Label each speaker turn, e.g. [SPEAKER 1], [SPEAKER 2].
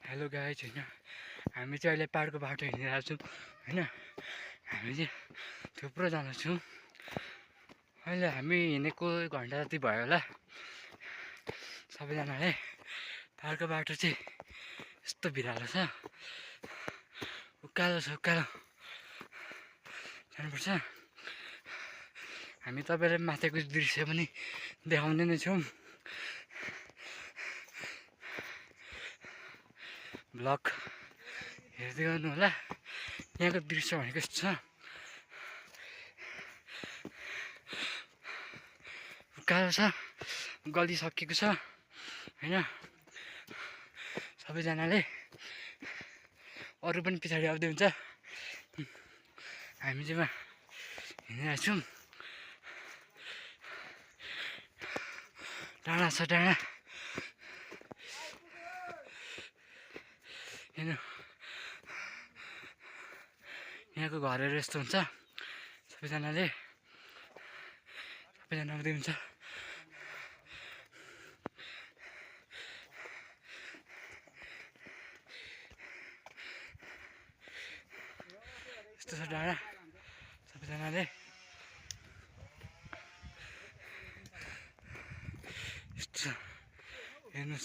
[SPEAKER 1] hello guys होइन हामी चाहिँ अहिले पाहाडको बाटो हिँडिरहेको छौँ होइन हामी चाहिँ थुप्रोजना छौँ अहिले हामी हिँडेको 1 घन्टा जति भयो होला सबैजनाले पाहाडको बाटो चाहिँ यस्तो भिरालो छ उकालो छ उकालो जानुपर्छ हामी तपाईँलाई माथिको दृश्य पनि देखाउने नै छौँ ब्लग हेर्दै गर्नु होला यहाँको दृश्य भनेको यस्तो छ उकालो छ गली सकिएको छ होइन सबैजनाले अरू पनि पछाडि आउँदै हुन्छ हामी चाहिँ हिँडिरहेको छौँ डाँडा छ डाँडा हेर्नु यहाँको घरहरू यस्तो हुन्छ सबैजना आउँदै हुन्छ यस्तो छ डाँडा सबैजनाले यस्तो छ हेर्नुहोस्